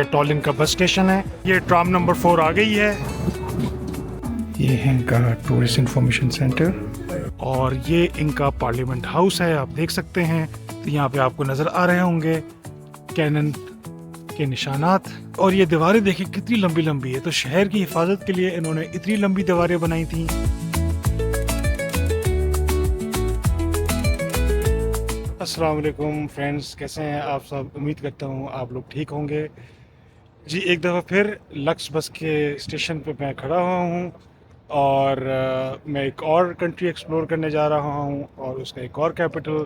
टॉलिन का bus station है। ये ट्राम नंबर 4 आ गई है। ये है इनका टूरिस्ट इंफॉर्मेशन सेंटर और ये इनका पार्लियामेंट हाउस है। आप देख सकते हैं, तो यहाँ पे आपको नज़र आ रहे होंगे कैनन के निशानात। और ये दीवारें देखिए कितनी लंबी लंबी है। तो शहर की हिफाजत के लिए इन्होंने इतनी लंबी दीवारें बनाई थी। अस्सलाम वालेकुम फ्रेंड्स, कैसे हैं आप सब? उम्मीद करता हूँ आप लोग ठीक होंगे। जी, एक दफ़ा फिर लक्स बस के स्टेशन पे मैं खड़ा हुआ हूँ और मैं एक और कंट्री एक्सप्लोर करने जा रहा हूँ और उसका एक और कैपिटल।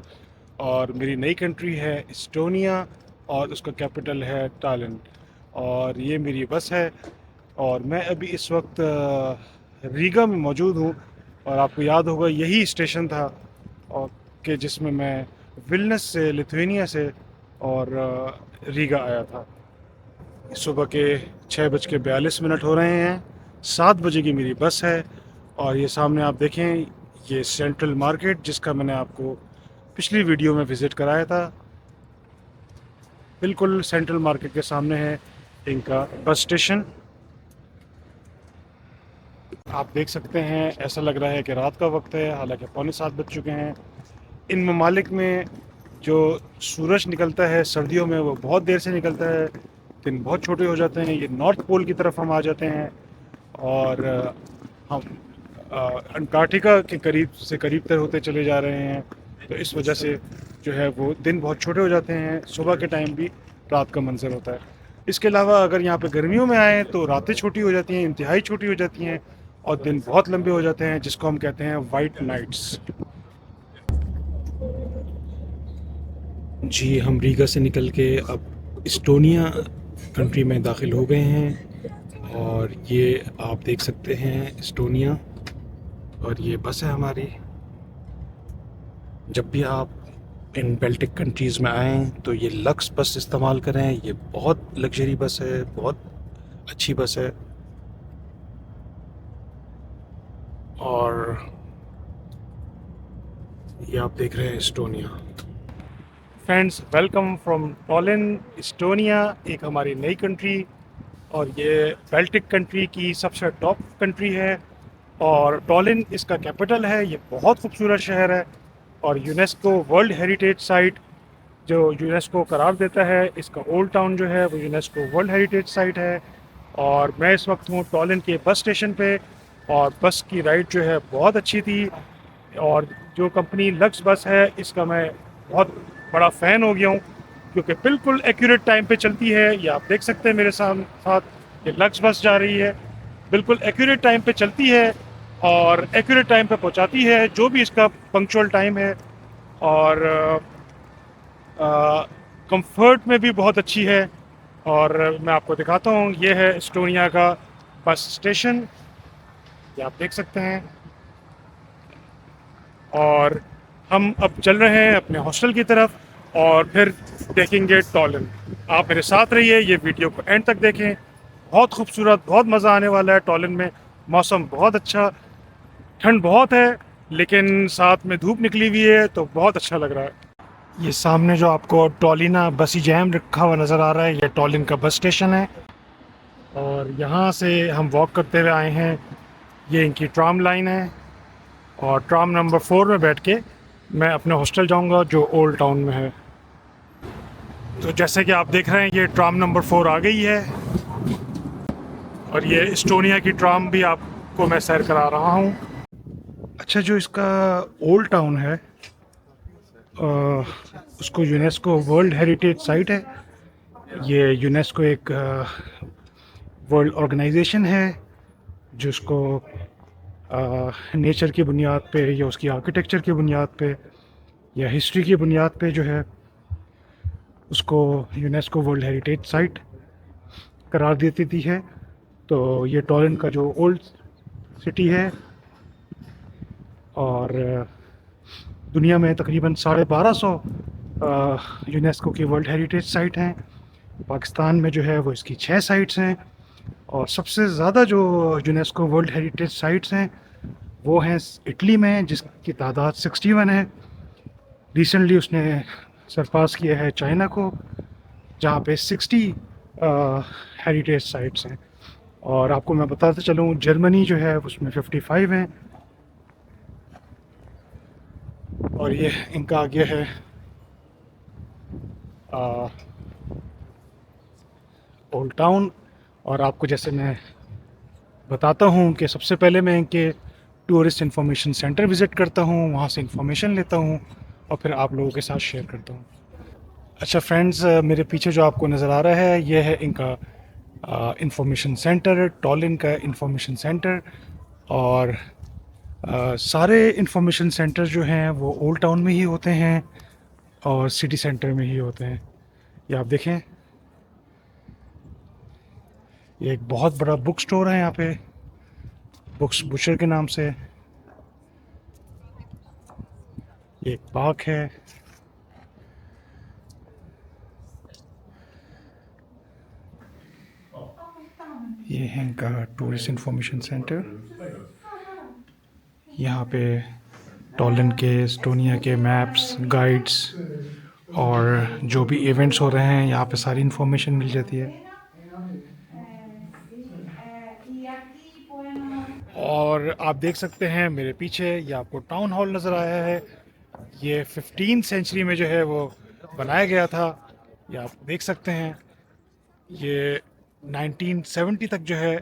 और मेरी नई कंट्री है इस्टोनिया और उसका कैपिटल है टालिन। और ये मेरी बस है और मैं अभी इस वक्त रीगा में मौजूद हूँ। और आपको याद होगा यही स्टेशन था और कि जिसमें मैं विलनेस से, लिथुआनिया से और रीगा आया था। सुबह के 6:42 हो रहे हैं। 7 बजे की मेरी बस है। और ये सामने आप देखें, ये सेंट्रल मार्केट जिसका मैंने आपको पिछली वीडियो में विज़िट कराया था, बिल्कुल सेंट्रल मार्केट के सामने है इनका बस स्टेशन। आप देख सकते हैं, ऐसा लग रहा है कि रात का वक्त है, हालांकि 6:45 बज चुके हैं। इन ममालिक में जो सूरज निकलता है सर्दियों में वो बहुत देर से निकलता है, दिन बहुत छोटे हो जाते हैं। ये नॉर्थ पोल की तरफ हम आ जाते हैं और हम अंटार्कटिका के करीब से करीब तर होते चले जा रहे हैं। तो इस वजह से जो है वो दिन बहुत छोटे हो जाते हैं। सुबह के टाइम भी रात का मंजर होता है। इसके अलावा अगर यहाँ पे गर्मियों में आएँ तो रातें छोटी हो जाती हैं, इंतहाई छोटी हो जाती हैं और दिन बहुत लंबे हो जाते हैं, जिसको हम कहते हैं वाइट नाइट्स। जी, हम रीगा से निकल के अब इस्टोनिया कंट्री में दाखिल हो गए हैं और ये आप देख सकते हैं इस्टोनिया। और ये बस है हमारी। जब भी आप इन बेल्टिक कंट्रीज़ में आएँ तो ये लक्स बस इस्तेमाल करें। ये बहुत लग्जरी बस है, बहुत अच्छी बस है। और ये आप देख रहे हैं Estonia. Friends, welcome from टॉलिन Estonia, एक हमारी नई कंट्री। और ये बेल्टिक कंट्री की सबसे टॉप कंट्री है और टॉलिन इसका कैपिटल है। ये बहुत खूबसूरत शहर है और यूनेस्को वर्ल्ड हेरिटेज साइट जो यूनेस्को करार देता है, इसका ओल्ड टाउन जो है वो यूनेस्को वर्ल्ड हेरिटेज साइट है। और मैं इस वक्त हूँ टॉलिन के बस स्टेशन पे और बस की राइड जो है बहुत अच्छी थी। और जो कंपनी लक्स बस है इसका मैं बहुत बड़ा फ़ैन हो गया हूँ क्योंकि बिल्कुल एक्यूरेट टाइम पे चलती है। ये आप देख सकते हैं मेरे साथ ये लक्स बस जा रही है, बिल्कुल एक्यूरेट टाइम पे चलती है और एक्यूरेट टाइम पे पहुँचाती है जो भी इसका पंक्चुअल टाइम है। और कंफर्ट में भी बहुत अच्छी है। और मैं आपको दिखाता हूँ, ये है इस्टोनिया का बस स्टेशन, ये आप देख सकते हैं। और हम अब चल रहे हैं अपने हॉस्टल की तरफ और फिर देखेंगे टॉलिन। आप मेरे साथ रहिए, ये वीडियो को एंड तक देखें। बहुत खूबसूरत, बहुत मज़ा आने वाला है टॉलिन में। मौसम बहुत अच्छा, ठंड बहुत है लेकिन साथ में धूप निकली हुई है तो बहुत अच्छा लग रहा है। ये सामने जो आपको टॉलिना बसी जैम रखा हुआ नज़र आ रहा है, ये टॉलिन का बस स्टेशन है। और यहाँ से हम वॉक करते हुए आए हैं। ये इनकी ट्राम लाइन है और ट्राम नंबर 4 में बैठ के मैं अपने हॉस्टल जाऊंगा जो ओल्ड टाउन में है। तो जैसे कि आप देख रहे हैं, ये ट्राम नंबर 4 आ गई है और ये इस्टोनिया की ट्राम भी आपको मैं सैर करा रहा हूँ। अच्छा, जो इसका ओल्ड टाउन है उसको यूनेस्को वर्ल्ड हेरिटेज साइट है। ये यूनेस्को एक वर्ल्ड ऑर्गेनाइजेशन है जिसको नेचर की बुनियाद पे या उसकी आर्किटेक्चर की बुनियाद पे या हिस्ट्री की बुनियाद पे जो है उसको यूनेस्को वर्ल्ड हेरिटेज साइट करार देती है। तो ये टॉलिन का जो ओल्ड सिटी है और दुनिया में तकरीबन 1250 यूनेस्को की वर्ल्ड हेरिटेज साइट हैं। पाकिस्तान में जो है वो इसकी 6 साइट्स हैं और सबसे ज़्यादा जो यूनेस्को वर्ल्ड हेरिटेज साइट्स हैं वो हैं इटली में, जिसकी तादाद 61 है। रिसेंटली उसने सरपास किया है चाइना को, जहाँ पे 60 हेरिटेज साइट्स हैं। और आपको मैं बताते चलूँ, जर्मनी जो है उसमें 55 हैं। और ये इनका आगे है ओल्ड टाउन। और आपको जैसे मैं बताता हूँ कि सबसे पहले मैं इनके टूरिस्ट इन्फॉर्मेशन सेंटर विज़िट करता हूँ, वहाँ से इन्फॉर्मेशन लेता हूँ और फिर आप लोगों के साथ शेयर करता हूँ। अच्छा फ्रेंड्स, मेरे पीछे जो आपको नज़र आ रहा है ये है इनका इंफॉर्मेशन सेंटर, टॉलिन का इंफॉर्मेशन सेंटर। और सारे इंफॉर्मेशन सेंटर जो हैं वो ओल्ड टाउन में ही होते हैं और सिटी सेंटर में ही होते हैं। ये आप देखें, ये एक बहुत बड़ा बुक स्टोर है यहाँ पे, बुक्स बुशर के नाम से। ये एक पार्क है। ये है इनका टूरिस्ट इंफॉर्मेशन सेंटर। यहाँ पे टॉलन के, एस्टोनिया के मैप्स, गाइड्स और जो भी इवेंट्स हो रहे हैं यहाँ पे सारी इन्फॉर्मेशन मिल जाती है। और आप देख सकते हैं मेरे पीछे ये आपको टाउन हॉल नज़र आया है। ये 15 सेंचुरी में जो है वो बनाया गया था। ये आप देख सकते हैं, ये 1970 तक जो है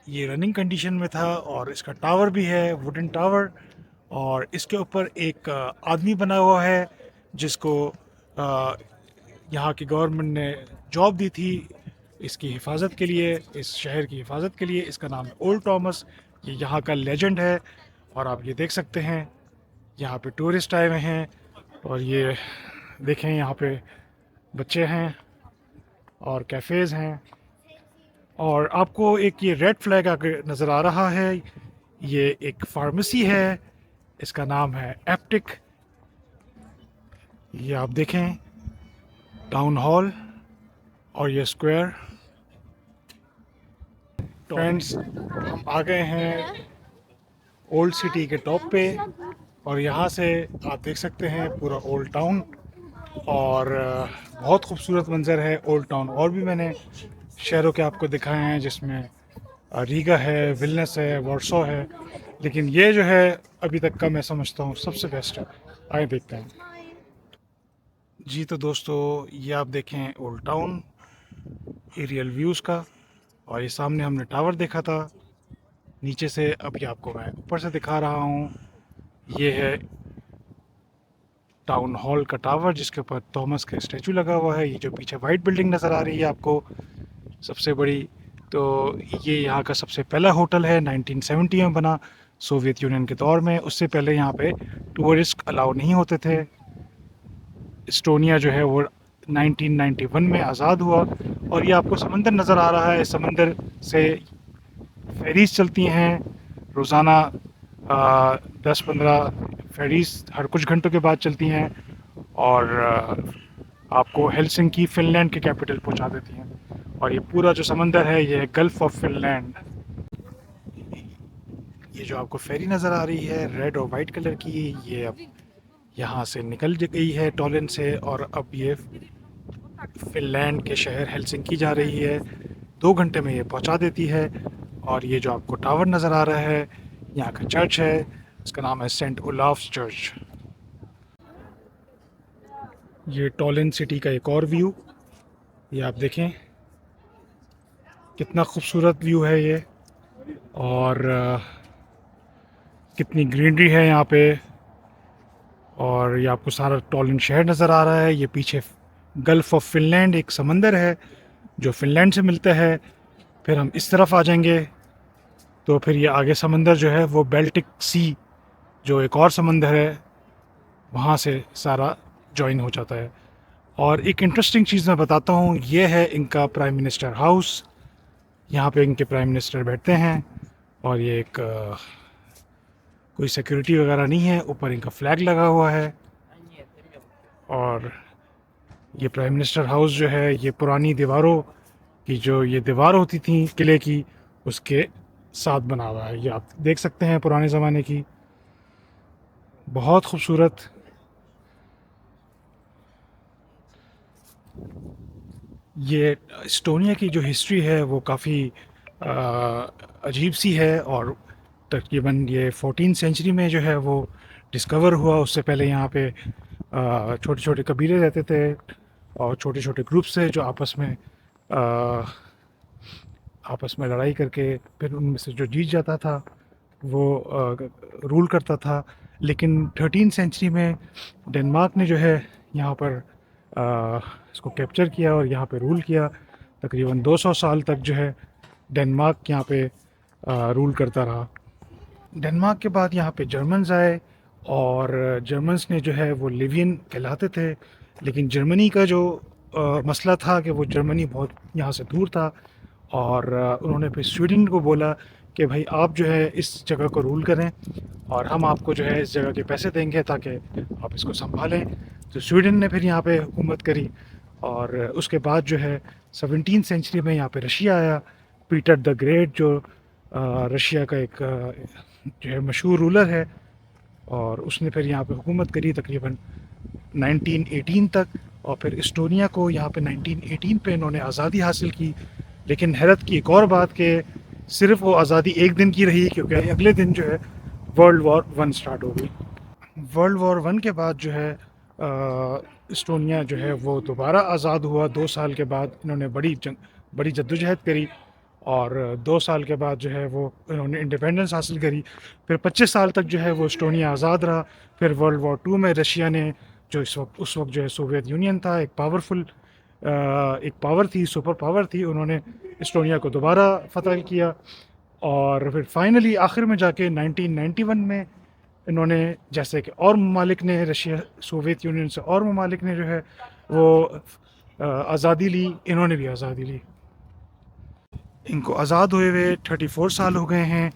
ये रनिंग कंडीशन में था। और इसका टावर भी है, वुडन टावर। और इसके ऊपर एक आदमी बना हुआ है जिसको यहाँ की गवर्नमेंट ने जॉब दी थी इसकी हिफाजत के लिए, इस शहर की हिफाजत के लिए। इसका नाम है ओल्ड टॉमस। ये यहाँ का लेजेंड है। और आप ये देख सकते हैं, यहाँ पे टूरिस्ट आए हुए हैं। और ये देखें, यहाँ पे बच्चे हैं और कैफ़ेज़ हैं। और आपको एक ये रेड फ्लैग आगे नज़र आ रहा है, ये एक फार्मेसी है, इसका नाम है एप्टिक। ये आप देखें, टाउन हॉल और ये स्क्वायर। फ्रेंड्स, हम आ गए हैं ओल्ड सिटी के टॉप पे। और यहाँ से आप देख सकते हैं पूरा ओल्ड टाउन। और बहुत खूबसूरत मंज़र है ओल्ड टाउन। और भी मैंने शहरों के आपको दिखाए हैं जिसमें रीगा है, विलनेस है, वॉर्सो है, लेकिन ये जो है अभी तक का मैं समझता हूँ सबसे बेस्ट है। आए देखते हैं। जी तो दोस्तों, ये आप देखें ओल्ड टाउन एरियल व्यूज़ का। और ये सामने हमने टावर देखा था, नीचे से अभी आपको मैं ऊपर से दिखा रहा हूँ। ये है टाउन हॉल का टावर जिसके ऊपर थॉमस का स्टैचू लगा हुआ है। ये जो पीछे वाइट बिल्डिंग नज़र आ रही है आपको सबसे बड़ी, तो ये यहाँ का सबसे पहला होटल है, 1970 में बना, सोवियत यूनियन के दौर में। उससे पहले यहाँ पे टूरिस्ट अलाउ नहीं होते थे। एस्टोनिया जो है वो 1991 में आज़ाद हुआ। और ये आपको समंदर नज़र आ रहा है, समंदर से फेरीज चलती हैं रोज़ाना। 10-15 फेरीज हर कुछ घंटों के बाद चलती हैं और आपको हेलसिंकी फिनलैंड के कैपिटल पहुंचा देती हैं। और ये पूरा जो समंदर है ये गल्फ ऑफ फिनलैंड। ये जो आपको फेरी नज़र आ रही है रेड और वाइट कलर की, ये अब यहाँ से निकल गई है टॉलिन से और अब ये फिनलैंड के शहर हेलसिंकी जा रही है। 2 घंटे में ये पहुँचा देती है। और ये जो आपको टावर नज़र आ रहा है, यहाँ का चर्च है, इसका नाम है सेंट ओलाफ्स चर्च। ये टॉलिन सिटी का एक और व्यू, ये आप देखें कितना खूबसूरत व्यू है ये। और कितनी ग्रीनरी है यहाँ पे। और ये आपको सारा टॉलिन शहर नज़र आ रहा है। ये पीछे गल्फ ऑफ फिनलैंड एक समंदर है जो फिनलैंड से मिलता है। फिर हम इस तरफ आ जाएंगे तो फिर ये आगे समंदर जो है वो बेल्टिक सी, जो एक और समंदर है, वहाँ से सारा जॉइन हो जाता है। और एक इंटरेस्टिंग चीज़ मैं बताता हूँ, ये है इनका प्राइम मिनिस्टर हाउस। यहाँ पे इनके प्राइम मिनिस्टर बैठते हैं। और ये एक कोई सिक्योरिटी वगैरह नहीं है, ऊपर इनका फ्लैग लगा हुआ है। और ये प्राइम मिनिस्टर हाउस जो है ये पुरानी दीवारों की, जो ये दीवार होती थी किले की, उसके साथ बना हुआ है। ये आप देख सकते हैं पुराने ज़माने की, बहुत खूबसूरत। ये एस्टोनिया की जो हिस्ट्री है वो काफ़ी अजीब सी है, और तकरीबन ये 14 सेंचुरी में जो है वो डिस्कवर हुआ। उससे पहले यहाँ पे छोटे छोटे कबीले रहते थे और छोटे छोटे ग्रुप्स थे जो आपस में लड़ाई करके फिर उनमें से जो जीत जाता था वो रूल करता था। लेकिन 13 सेंचुरी में डेनमार्क ने जो है यहाँ पर इसको कैप्चर किया और यहाँ पे रूल किया। तकरीबन 200 साल तक जो है डेनमार्क यहाँ पे रूल करता रहा। डेनमार्क के बाद यहाँ पे जर्मन्स आए, और जर्मन्स ने जो है वो लिवियन कहलाते थे। लेकिन जर्मनी का जो मसला था कि वो जर्मनी बहुत यहाँ से दूर था, और उन्होंने फिर स्वीडन को बोला कि भाई आप जो है इस जगह को रूल करें और हम आपको जो है इस जगह के पैसे देंगे ताकि आप इसको संभालें। तो स्वीडन ने फिर यहाँ पे हुकूमत करी, और उसके बाद जो है 17 सेंचुरी में यहाँ पे रशिया आया। पीटर द ग्रेट जो रशिया का एक जो है मशहूर रूलर है, और उसने फिर यहाँ पे हुकूमत करी तकरीबन 1918 तक। और फिर इस्टोनिया को यहाँ पे 1918 पे इन्होंने आज़ादी हासिल की। लेकिन हैरत की एक और बात कि सिर्फ वो आज़ादी एक दिन की रही, क्योंकि अगले दिन जो है वर्ल्ड वॉर वन स्टार्ट हो गई। वर्ल्ड वॉर वन के बाद जो है इस्टोनिया जो है वो दोबारा आज़ाद हुआ। 2 साल के बाद इन्होंने बड़ी जद्दोजहद करी, और 2 साल के बाद जो है वो इन्होंने इंडिपेंडेंस हासिल करी। फिर 25 साल तक जो है वो इस्टोनिया आज़ाद रहा। फिर वर्ल्ड वॉर टू में रशिया ने, जो उस वक्त जो है सोवियत यूनियन था, एक पावर थी, सुपर पावर थी, उन्होंने इस्टोनिया को दोबारा फतह किया। और फिर फाइनली आखिर में जाके 1991 में इन्होंने, जैसे कि और ममालिक ने, रशिया सोवियत यूनियन से और ममालिक ने जो है वो आज़ादी ली, इन्होंने भी आज़ादी ली। इनको आज़ाद हुए हुए 34 साल हो गए हैं।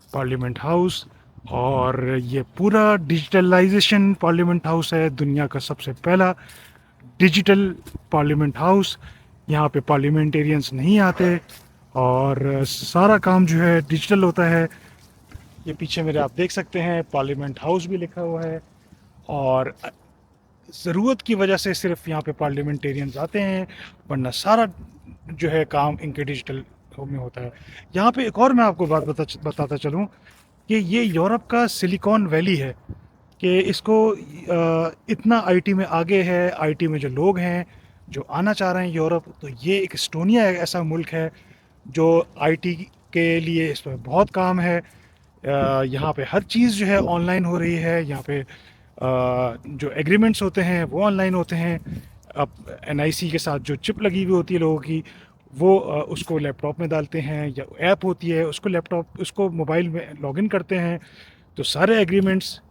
पार्लियामेंट हाउस, और ये पूरा डिजिटलाइजेशन पार्लियामेंट हाउस है, दुनिया का सबसे पहला डिजिटल पार्लियामेंट हाउस। यहाँ पे पार्लियामेंटेरियंस नहीं आते, और सारा काम जो है डिजिटल होता है। ये पीछे मेरे आप देख सकते हैं पार्लियामेंट हाउस भी लिखा हुआ है, और ज़रूरत की वजह से सिर्फ यहाँ पे पार्लियामेंटेरियंस आते हैं, वरना सारा जो है काम इनके डिजिटल में होता है। यहाँ पे एक और मैं आपको बात बताता चलूँ कि ये यूरोप का सिलिकॉन वैली है, कि इसको इतना आईटी में आगे है। आईटी में जो लोग हैं जो आना चाह रहे हैं यूरोप, तो ये एक एस्टोनिया एक ऐसा मुल्क है जो आईटी के लिए इस पर बहुत काम है। यहाँ पे हर चीज़ जो है ऑनलाइन हो रही है। यहाँ पे जो एग्रीमेंट्स होते हैं वो ऑनलाइन होते हैं। अब एनआईसी के साथ जो चिप लगी हुई होती है लोगों की, वो उसको लैपटॉप में डालते हैं, या ऐप होती है उसको मोबाइल में लॉगिन करते हैं, तो सारे एग्रीमेंट्स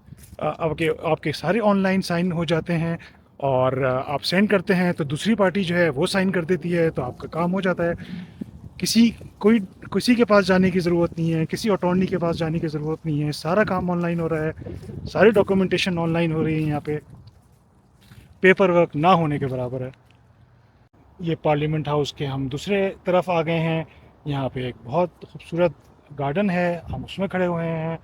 आपके सारे ऑनलाइन साइन हो जाते हैं। और आप सेंड करते हैं तो दूसरी पार्टी जो है वो साइन कर देती है, तो आपका काम हो जाता है। किसी कोई किसी के पास जाने की ज़रूरत नहीं है, किसी अटॉर्नी के पास जाने की ज़रूरत नहीं है, सारा काम ऑनलाइन हो रहा है, सारी डॉक्यूमेंटेशन ऑनलाइन हो रही है। यहाँ पे पेपर वर्क ना होने के बराबर है। ये पार्लियामेंट हाउस के हम दूसरे तरफ आ गए हैं। यहाँ पे एक बहुत खूबसूरत गार्डन है, हम उसमें खड़े हुए हैं,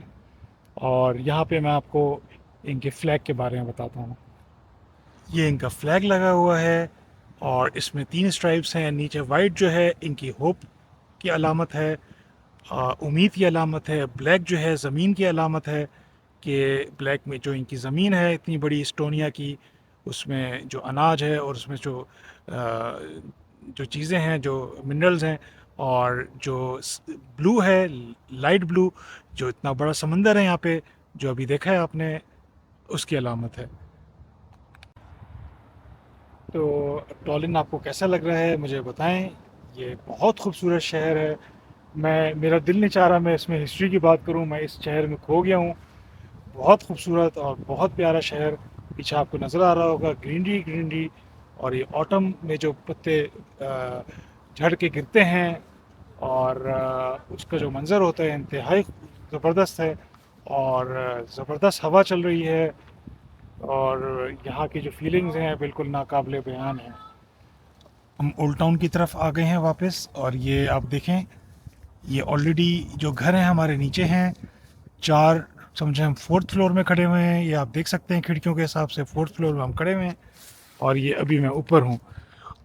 और यहाँ पे मैं आपको इनके फ्लैग के बारे में बताता हूँ। ये इनका फ्लैग लगा हुआ है, और इसमें 3 स्ट्राइप्स हैं। नीचे वाइट जो है इनकी होप की अलामत है, उम्मीद की अलामत है। ब्लैक जो है ज़मीन की अलामत है, कि ब्लैक में जो इनकी ज़मीन है इतनी बड़ी इस्टोनिया की, उसमें जो अनाज है और उसमें जो चीज़ें हैं, जो मिनरल्स हैं, और जो ब्लू है, लाइट ब्लू, जो इतना बड़ा समंदर है यहाँ पे जो अभी देखा है आपने, उसकी अलामत है। तो टॉलिन आपको कैसा लग रहा है मुझे बताएं। ये बहुत खूबसूरत शहर है। मेरा दिल नहीं चाह रहा मैं इसमें हिस्ट्री की बात करूं, मैं इस शहर में खो गया हूं। बहुत खूबसूरत और बहुत प्यारा शहर। पीछे आपको नज़र आ रहा होगा ग्रीनरी ग्रीनरी, और ये ऑटम में जो पत्ते झड़ के गिरते हैं, और उसका जो मंज़र होता है इंतहाई ज़बरदस्त है, और ज़बरदस्त हवा चल रही है, और यहाँ की जो फीलिंग्स हैं बिल्कुल नाकाबिले बयान हैं। हम ओल्ड टाउन की तरफ आ गए हैं वापस, और ये आप देखें, ये ऑलरेडी जो घर हैं हमारे नीचे हैं। 4 समझे हम 4th फ्लोर में खड़े हुए हैं। ये आप देख सकते हैं खिड़कियों के हिसाब से 4th फ्लोर में हम खड़े हुए हैं, और ये अभी मैं ऊपर हूँ।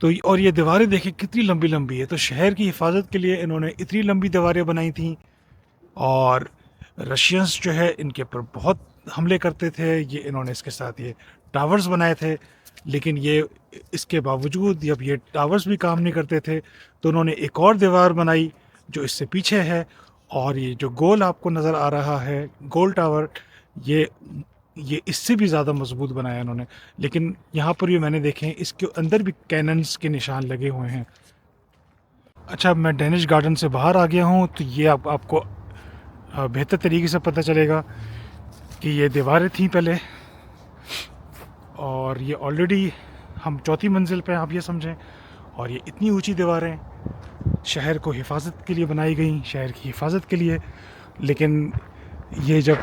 तो और ये दीवारें देखें कितनी लंबी लंबी है। तो शहर की हिफाजत के लिए इन्होंने इतनी लंबी दीवारें बनाई थी। और रशियंस जो है इनके ऊपर बहुत हमले करते थे, ये इन्होंने इसके साथ ये टावर्स बनाए थे। लेकिन ये इसके बावजूद जब ये टावर्स भी काम नहीं करते थे तो उन्होंने एक और दीवार बनाई जो इससे पीछे है। और ये जो गोल आपको नज़र आ रहा है गोल टावर, ये ये इससे भी ज़्यादा मजबूत बनाया इन्होंने। लेकिन यहाँ पर भी मैंने देखे हैं इसके अंदर भी कैनन्स के निशान लगे हुए हैं। अच्छा, मैं डेनिश गार्डन से बाहर आ गया हूँ तो ये आपको बेहतर तरीके से पता चलेगा कि ये दीवारें थीं पहले, और ये ऑलरेडी हम चौथी मंजिल पे हैं, आप ये समझें। और ये इतनी ऊंची दीवारें शहर को हिफाजत के लिए बनाई गई, शहर की हिफाजत के लिए। लेकिन ये जब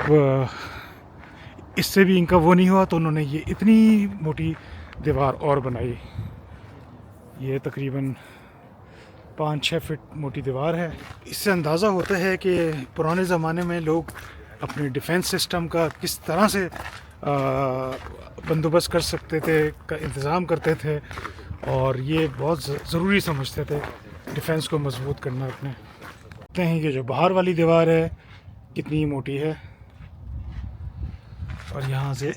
इससे भी इनका वो नहीं हुआ तो उन्होंने ये इतनी मोटी दीवार और बनाई। ये तकरीबन 5-6 फीट मोटी दीवार है। इससे अंदाज़ा होता है कि पुराने ज़माने में लोग अपने डिफेंस सिस्टम का किस तरह से बंदोबस्त कर सकते थे, का इंतज़ाम करते थे। और ये बहुत ज़रूरी समझते थे डिफेंस को मजबूत करना अपने। देखते हैं कि जो बाहर वाली दीवार है कितनी मोटी है, और यहाँ से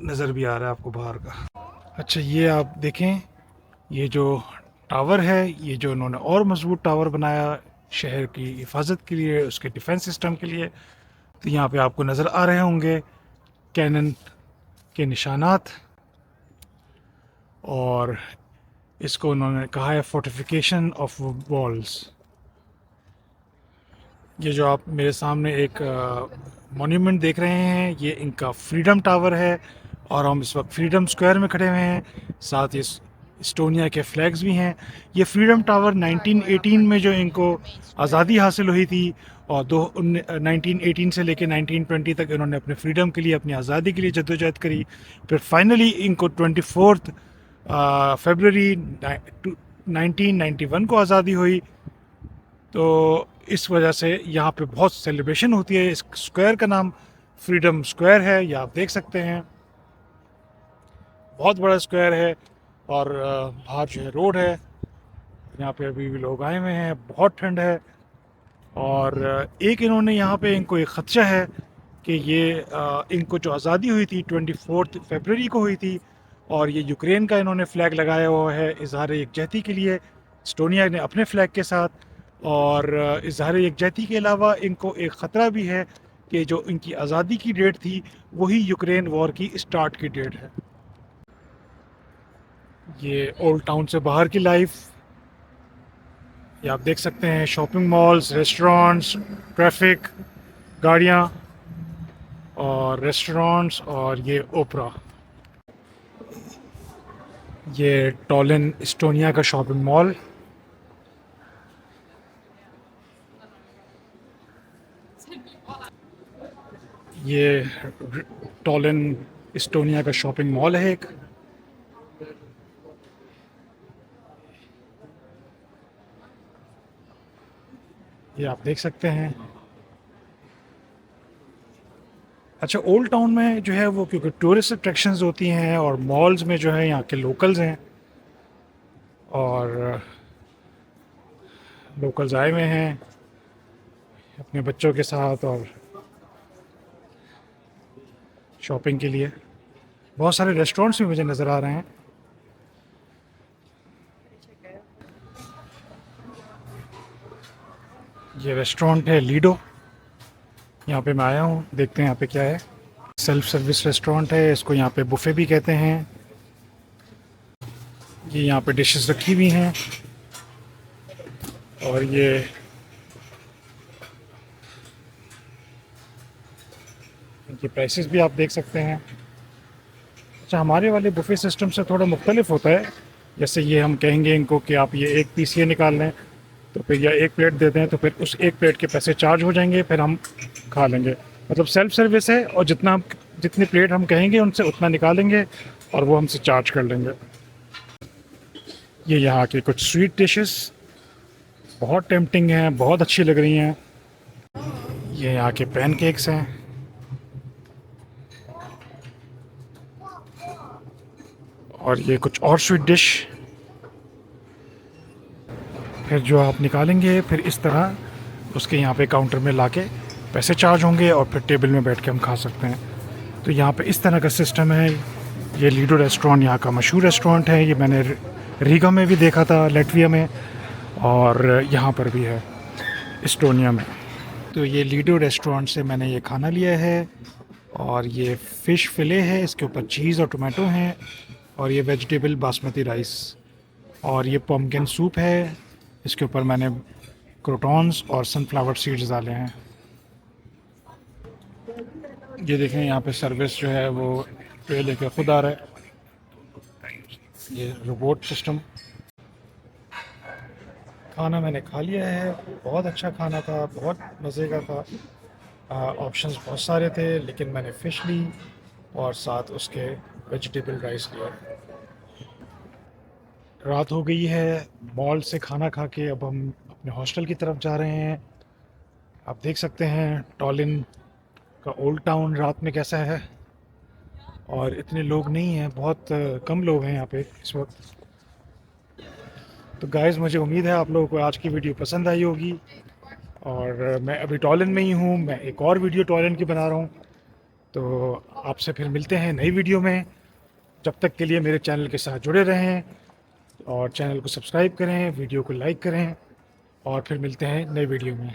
नज़र भी आ रहा है आपको बाहर का। अच्छा, ये आप देखें, ये जो टावर है, ये जो उन्होंने और मजबूत टावर बनाया शहर की हिफाजत के लिए, उसके डिफेंस सिस्टम के लिए। तो यहाँ पे आपको नज़र आ रहे होंगे कैनन के निशानात, और इसको उन्होंने कहा है फोर्टिफिकेशन ऑफ वॉल्स। ये जो आप मेरे सामने एक मॉन्यूमेंट देख रहे हैं, ये इनका फ्रीडम टावर है। और हम इस वक्त फ्रीडम स्क्वायर में खड़े हुए हैं, साथ ही इस्टोनिया के फ्लैग्स भी हैं। ये फ्रीडम टावर 1918 में जो इनको आज़ादी हासिल हुई थी, और 1918 से लेकर 1920 तक इन्होंने अपने फ्रीडम के लिए, अपनी आज़ादी के लिए जद्दोजहद करी। फिर फाइनली इनको 24 फरवरी 1991 को आज़ादी हुई। तो इस वजह से यहाँ पे बहुत सेलिब्रेशन होती है। इस स्क्वायर का नाम फ्रीडम स्क्वायर है, ये आप देख सकते हैं। बहुत बड़ा स्क्वायर है, और बाहर जो है रोड है। यहाँ पे अभी भी लोग आए हुए हैं, बहुत ठंड है। और एक इन्होंने यहाँ पे इनको एक ख़दशा है कि ये इनको जो आज़ादी हुई थी 24 फरवरी को हुई थी, और ये यूक्रेन का इन्होंने फ़्लैग लगाया हुआ है इज़हार यकजहती के लिए, एस्टोनिया ने अपने फ़्लैग के साथ। और इज़हार यकजहती के अलावा इनको एक ख़तरा भी है कि जो इनकी आज़ादी की डेट थी वही यूक्रेन वॉर की स्टार्ट की डेट है। ये ओल्ड टाउन से बाहर की लाइफ, ये आप देख सकते हैं। शॉपिंग मॉल्स, रेस्टोरेंट्स, ट्रैफिक, गाड़ियाँ और रेस्टोरेंट्स, और ये ओपरा। ये टॉलिन एस्टोनिया का शॉपिंग मॉल। ये टॉलिन एस्टोनिया का शॉपिंग मॉल है एक। ये आप देख सकते हैं। अच्छा, ओल्ड टाउन में जो है वो क्योंकि टूरिस्ट अट्रैक्शंस होती हैं, और मॉल्स में जो है यहाँ के लोकल्स हैं, और लोकल्स आए हुए हैं अपने बच्चों के साथ और शॉपिंग के लिए। बहुत सारे रेस्टोरेंट्स भी मुझे नज़र आ रहे हैं। ये रेस्टोरेंट है लीडो, यहाँ पे मैं आया हूँ, देखते हैं यहाँ पे क्या है। सेल्फ सर्विस रेस्टोरेंट है, इसको यहाँ पे बुफे भी कहते हैं। ये यहाँ पे डिशेस रखी हुई हैं, और ये इनके प्राइसेस भी आप देख सकते हैं। अच्छा, हमारे वाले बुफे सिस्टम से थोड़ा मुख्तलिफ होता है। जैसे ये हम कहेंगे इनको कि आप ये एक पीस ये निकाल लें, तो फिर या एक प्लेट देते हैं तो फिर उस एक प्लेट के पैसे चार्ज हो जाएंगे, फिर हम खा लेंगे। मतलब सेल्फ सर्विस है, और जितनी प्लेट हम कहेंगे उनसे उतना निकालेंगे, और वो हमसे चार्ज कर लेंगे। ये यहाँ की कुछ स्वीट डिशेस बहुत टेम्पटिंग हैं, बहुत अच्छी लग रही हैं। ये यहाँ के पैनकेक्स हैं। और ये कुछ और स्वीट डिश फिर जो आप निकालेंगे फिर इस तरह उसके यहाँ पे काउंटर में लाके पैसे चार्ज होंगे और फिर टेबल में बैठ के हम खा सकते हैं। तो यहाँ पे इस तरह का सिस्टम है। ये लीडो रेस्टोरेंट यहाँ का मशहूर रेस्टोरेंट है। ये मैंने रीगा में भी देखा था, लैटविया में, और यहाँ पर भी है इस्टोनिया में। तो ये लीडो रेस्टोरेंट से मैंने ये खाना लिया है और ये फ़िश फ़िले है, इसके ऊपर चीज़ और टोमेटो हैं, और ये वेजिटेबल बासमती राइस, और ये पम्पकिन सूप है, इसके ऊपर मैंने क्रोटॉन्स और सनफ्लावर सीड्स डाले हैं। ये देखें यहाँ पे सर्विस जो है वो ट्रे लेके खुद आ रहा है, ये रोबोट सिस्टम। खाना मैंने खा लिया है, बहुत अच्छा खाना था, बहुत मज़े का था। ऑप्शंस बहुत सारे थे, लेकिन मैंने फ़िश ली और साथ उसके वेजिटेबल राइस लिया। रात हो गई है, मॉल से खाना खा के अब हम अपने हॉस्टल की तरफ जा रहे हैं। आप देख सकते हैं टॉलिन का ओल्ड टाउन रात में कैसा है, और इतने लोग नहीं हैं, बहुत कम लोग हैं यहाँ पे इस वक्त। तो गाइस, मुझे उम्मीद है आप लोगों को आज की वीडियो पसंद आई होगी, और मैं अभी टॉलिन में ही हूँ, मैं एक और वीडियो टॉलिन की बना रहा हूँ। तो आपसे फिर मिलते हैं नई वीडियो में। जब तक के लिए मेरे चैनल के साथ जुड़े रहें और चैनल को सब्सक्राइब करें, वीडियो को लाइक करें, और फिर मिलते हैं नई वीडियो में।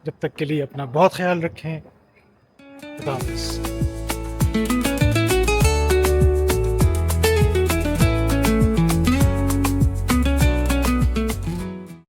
जब तक के लिए अपना बहुत ख्याल रखें। खुदा हाफ़िज़।